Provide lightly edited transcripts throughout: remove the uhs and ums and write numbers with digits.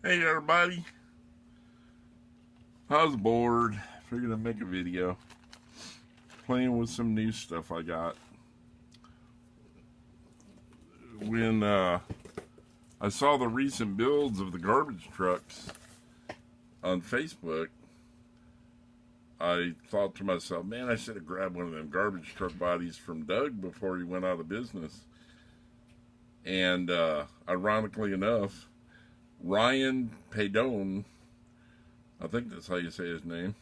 Hey everybody, I was bored, figured I'd make a video, playing with some new stuff I got. When I saw the recent builds of the garbage trucks on Facebook, I thought to myself, man, I should have grabbed one of them garbage truck bodies from Doug before he went out of business. And ironically enough, Ryan Padone, I think that's how you say his name,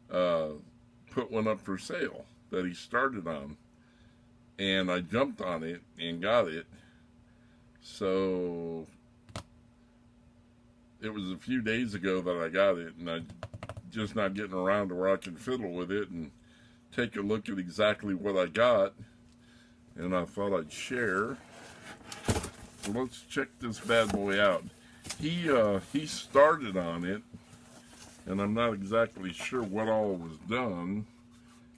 put one up for sale that he started on. And I jumped on it and got it. So it was a few days ago that I got it, and I'm just not getting around to where I can fiddle with it and take a look at exactly what I got. And I thought I'd share. So let's check this bad boy out. He started on it, and I'm not exactly sure what all was done.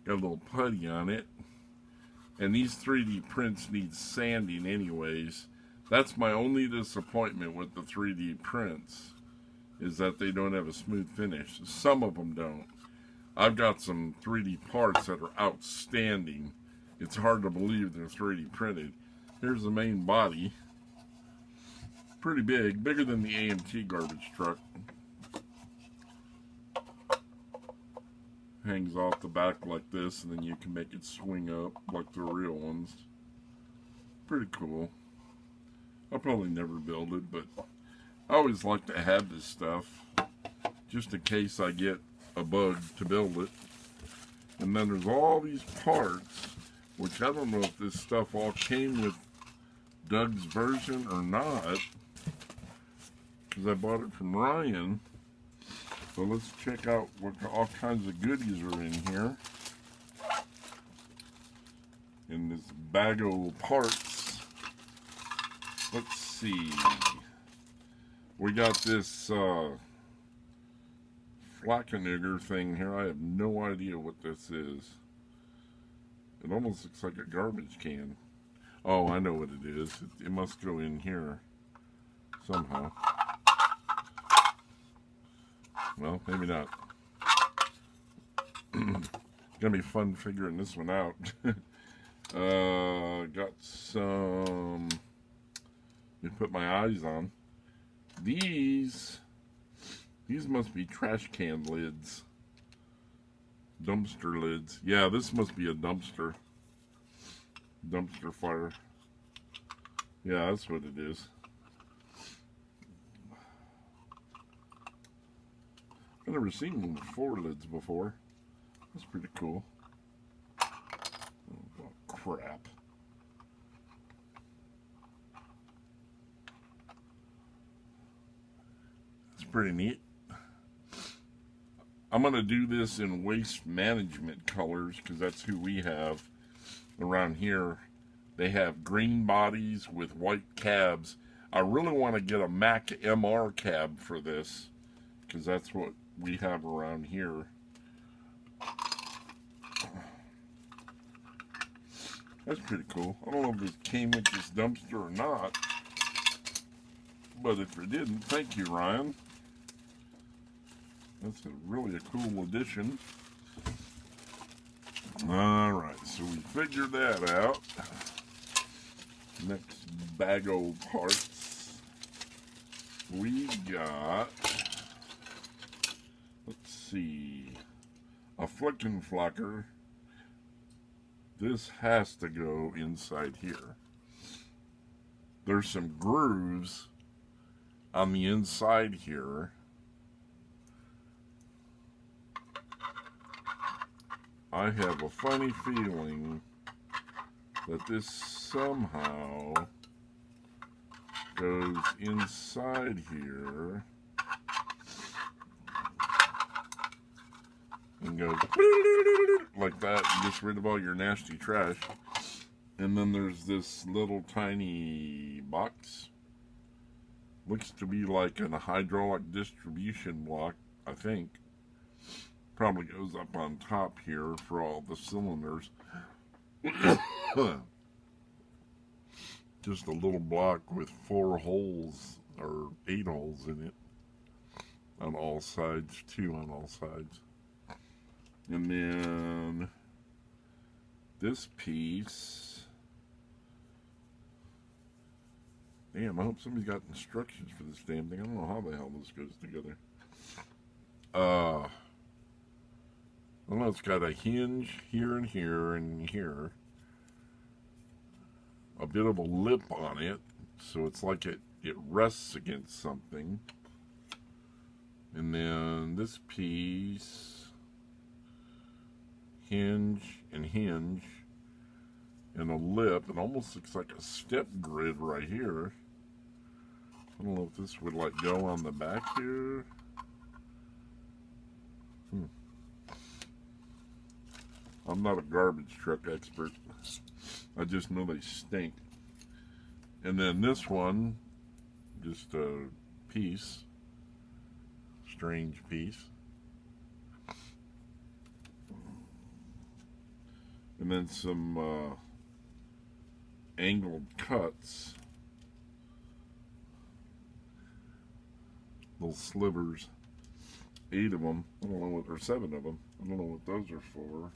Got a little putty on it, and these 3D prints need sanding anyways. That's my only disappointment with the 3D prints, is that they don't have a smooth finish. Some of them don't. I've got some 3D parts that are outstanding. It's hard to believe they're 3D printed. Here's the main body. Pretty big, bigger than the AMT garbage truck. Hangs off the back like this, and then you can make it swing up like the real ones. Pretty cool. I'll probably never build it, but I always like to have this stuff just in case I get a bug to build it. And then there's all these parts, which I don't know if this stuff all came with Doug's version or not, because I bought it from Ryan. So let's check out what all kinds of goodies are in here. In this bag of parts. Let's see. We got this Flackenigger thing here. I have no idea what this is. It almost looks like a garbage can. Oh, I know what it is. It must go in here somehow. Well, maybe not. Gonna be fun figuring this one out. Got some. Let me put my eyes on. These must be trash can lids. Dumpster lids. Yeah, this must be a dumpster. Dumpster fire. Yeah, that's what it is. I've never seen one with 4 lids before. That's pretty cool. Oh, crap. It's pretty neat. I'm going to do this in waste management colors because that's who we have around here. They have green bodies with white cabs. I really want to get a Mac MR cab for this because that's what we have around here. That's pretty cool. I don't know if this came with this dumpster or not, but if it didn't, thank you, Ryan. That's really a cool addition. Alright, so we figured that out. Next bag of parts. We got, let's see, a flickin' flocker. This has to go inside here. There's some grooves on the inside here. I have a funny feeling that this somehow goes inside here and goes like that and gets rid of all your nasty trash. And then there's this little tiny box. Looks to be like a hydraulic distribution block, I think. Probably goes up on top here for all the cylinders. Just a little block with 4 holes or 8 holes in it on all sides, 2 on all sides. And then this piece, damn, I hope somebody's got instructions for this damn thing. I don't know how the hell this goes together. I don't know, it's got a hinge here and here and here. A bit of a lip on it, so it's like it rests against something. And then this piece, hinge and hinge, and a lip. It almost looks like a step grid right here. I don't know if this would like go on the back here. I'm not a garbage truck expert. I just know they stink. And then this one, just a piece, strange piece. And then some angled cuts, little slivers, 8 of them. I don't know what, or 7 of them. I don't know what those are for.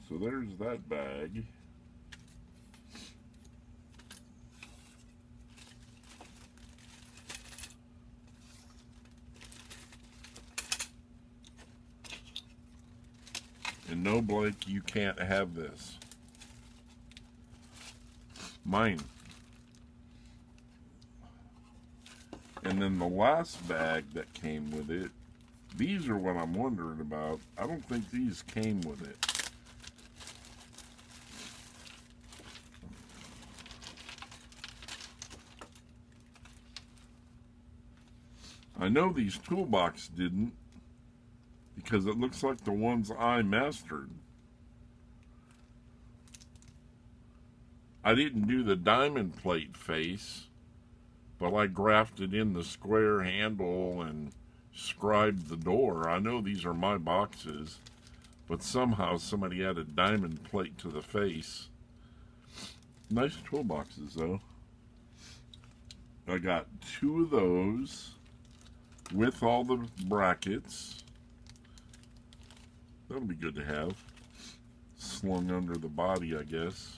So there's that bag. And no, Blake, you can't have this. Mine. And then the last bag that came with it, these are what I'm wondering about. I don't think these came with it. I know these toolbox didn't, because it looks like the ones I mastered. I didn't do the diamond plate face, but I grafted in the square handle and scribed the door. I know these are my boxes, but somehow somebody added diamond plate to the face. Nice toolboxes though. I got 2 of those with all the brackets. That'll be good to have. Slung under the body, I guess.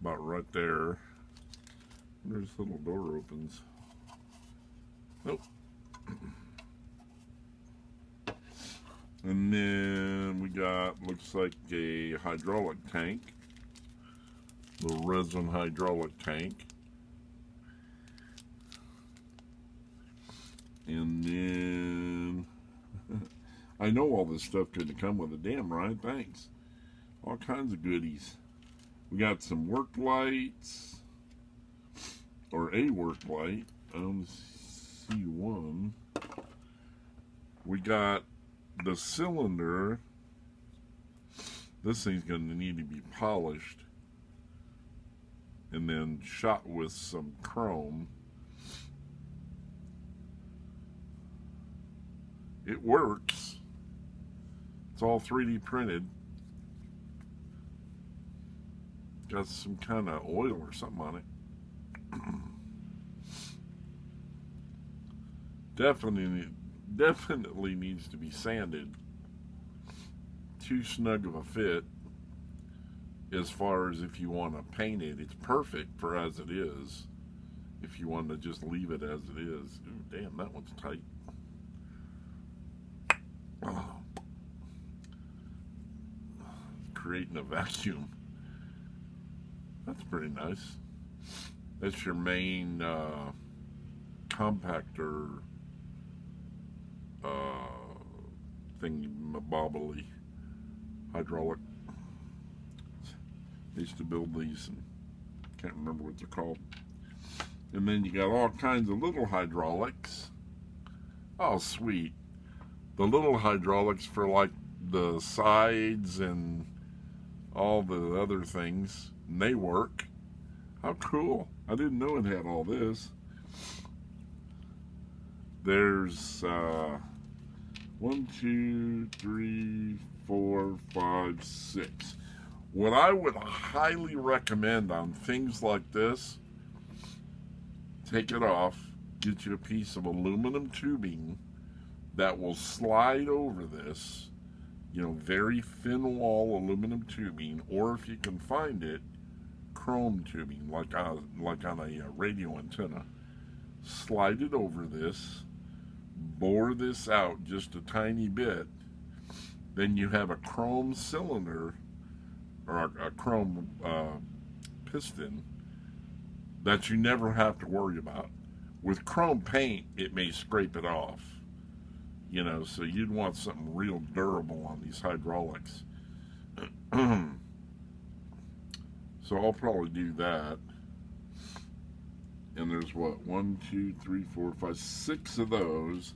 About right there. There's the little door opens. Nope. And then we got, looks like a hydraulic tank. The resin hydraulic tank. And then I know all this stuff couldn't come with a damn right, thanks. All kinds of goodies. We got some work lights, or a work light. I only see one. We got the cylinder. This thing's going to need to be polished and then shot with some chrome. It works. It's all 3D printed. Got some kind of oil or something on it. Definitely needs to be sanded. Too snug of a fit as far as if you want to paint it. It's perfect for as it is. If you want to just leave it as it is. Ooh, damn, that one's tight. Oh. Creating a vacuum. That's pretty nice. That's your main compactor thingy-bobbly hydraulic. I used to build these and can't remember what they're called. And then you got all kinds of little hydraulics. Oh, sweet. The little hydraulics for like the sides and all the other things, and they work. How cool. I didn't know it had all this. There's 1, 2, 3, 4, 5, 6. What I would highly recommend on things like this, take it off, get you a piece of aluminum tubing that will slide over this, very thin wall aluminum tubing, or if you can find it, chrome tubing, like on a radio antenna. Slide it over this, bore this out just a tiny bit, then you have a chrome cylinder, or a chrome piston, that you never have to worry about. With chrome paint, it may scrape it off, so you'd want something real durable on these hydraulics. So I'll probably do that. And there's what, 1, 2, 3, 4, 5, 6 of those.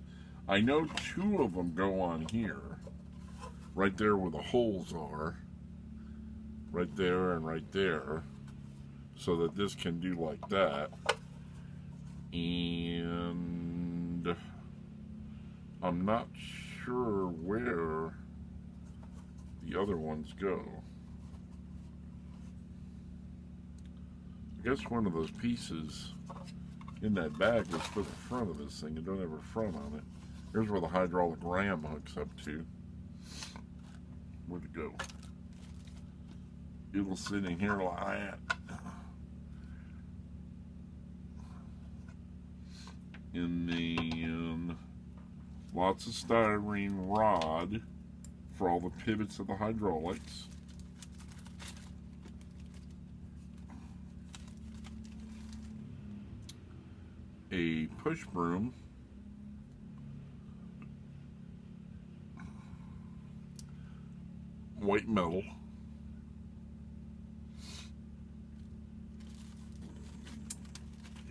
I know 2 of them go on here, right there where the holes are, right there and right there, so that this can do like that. And I'm not sure where the other ones go. I guess one of those pieces in that bag was for the front of this thing. It don't have a front on it. Here's where the hydraulic ram hooks up to. Where'd it go? It'll sit in here like that. And then lots of styrene rod for all the pivots of the hydraulics. A push broom. White metal.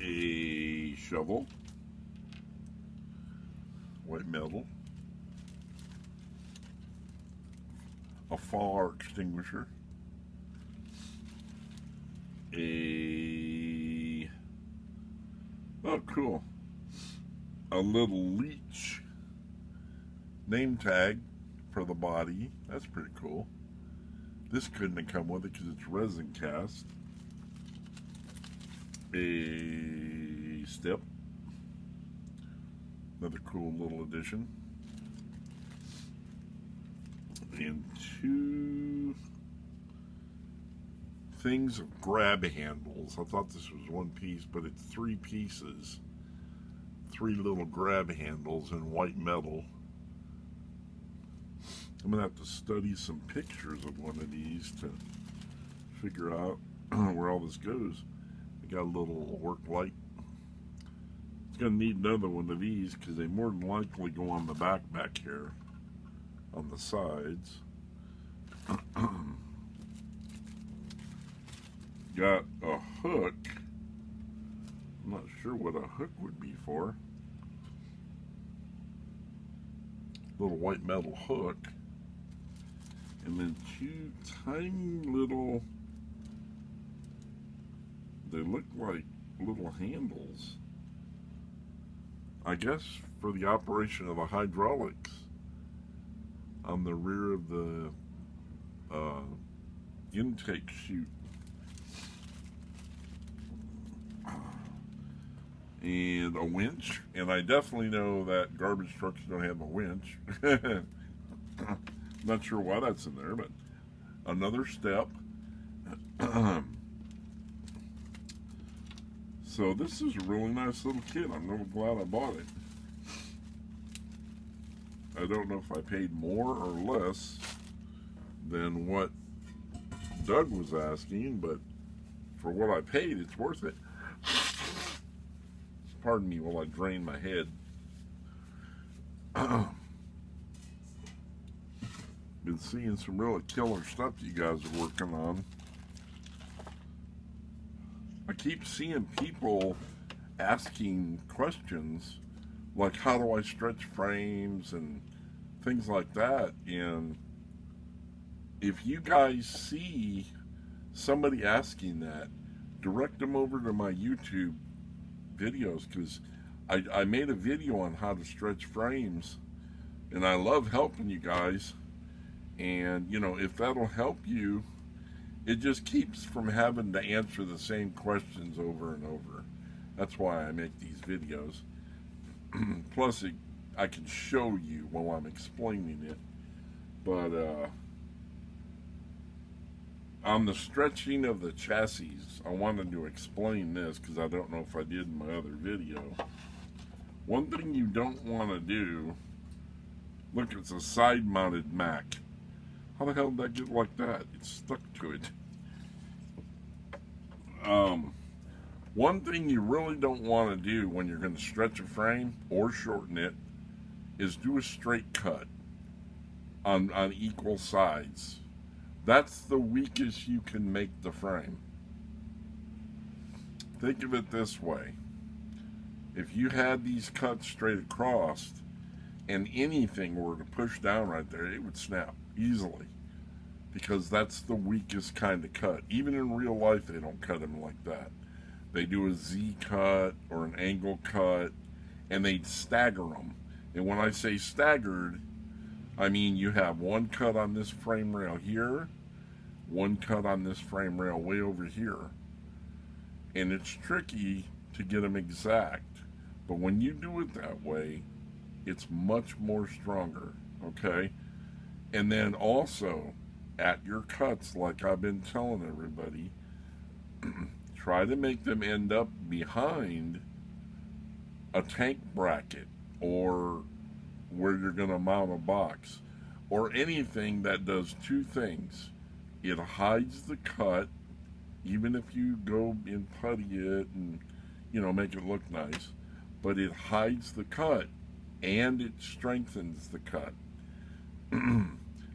A shovel. White metal. A fire extinguisher. Oh, cool. A little leech name tag for the body. That's pretty cool. This couldn't have come with it because it's resin cast. A step. Another cool little addition. And 2 things of grab handles. I thought this was one piece, but it's 3 pieces. 3 little grab handles in white metal. I'm going to have to study some pictures of one of these to figure out where all this goes. I got a little work light. It's going to need another one of these because they more than likely go on the back here, on the sides. Got a hook. I'm not sure what a hook would be for. Little white metal hook. And then 2 tiny little, they look like little handles. I guess for the operation of the hydraulics on the rear of the intake chute. And a winch, and I definitely know that garbage trucks don't have a winch. Not sure why that's in there, but another step. So this is a really nice little kit. I'm really glad I bought it. I don't know if I paid more or less than what Doug was asking, but for what I paid, it's worth it. Pardon me while I drain my head. Been seeing some really killer stuff you guys are working on. I keep seeing people asking questions like, how do I stretch frames and things like that. And if you guys see somebody asking that, direct them over to my YouTube videos, because I made a video on how to stretch frames, and I love helping you guys. And, you know, if that'll help you, it just keeps from having to answer the same questions over and over. That's why I make these videos. Plus, I can show you while I'm explaining it. But on the stretching of the chassis, I wanted to explain this because I don't know if I did in my other video. One thing you don't want to do, look, it's a side-mounted Mac. How the hell did that get like that? It's stuck to it. One thing you really don't want to do when you're going to stretch a frame or shorten it is do a straight cut on equal sides. That's the weakest you can make the frame. Think of it this way. If you had these cuts straight across and anything were to push down right there, it would snap easily, because that's the weakest kind of cut. Even in real life, they don't cut them like that. They do a Z cut or an angle cut, and they stagger them. And when I say staggered, I mean you have one cut on this frame rail here, one cut on this frame rail way over here. And it's tricky to get them exact. But when you do it that way, it's much more stronger, okay? And then also, at your cuts, like I've been telling everybody, try to make them end up behind a tank bracket or where you're going to mount a box, or anything that does two things. It hides the cut, even if you go and putty it and, you know, make it look nice, but it hides the cut and it strengthens the cut.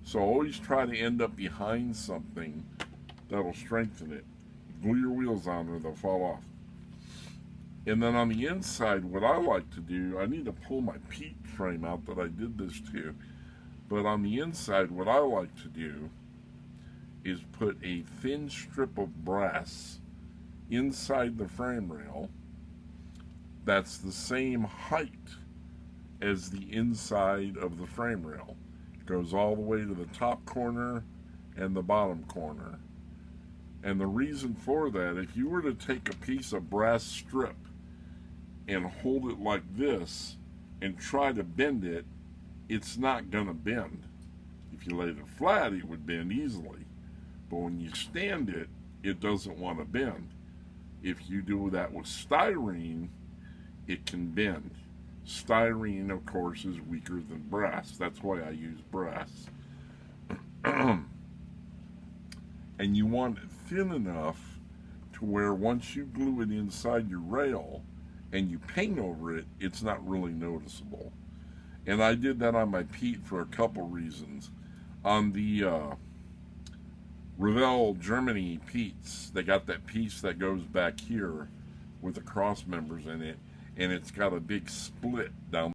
So always try to end up behind something that'll strengthen it. Glue your wheels on or they'll fall off. And then on the inside, what I like to do, I need to pull my Pete frame out that I did this to, but on the inside, what I like to do is put a thin strip of brass inside the frame rail that's the same height as the inside of the frame rail. It goes all the way to the top corner and the bottom corner. And the reason for that, if you were to take a piece of brass strip and hold it like this and try to bend it, it's not going to bend. If you laid it flat, it would bend easily. But when you stand it, it doesn't want to bend. If you do that with styrene, it can bend. Styrene, of course, is weaker than brass. That's why I use brass. And you want it thin enough to where once you glue it inside your rail and you paint over it, it's not really noticeable. And I did that on my Pete for a couple reasons. On the Revell Germany Pete's, they got that piece that goes back here with the cross members in it, and it's got a big split down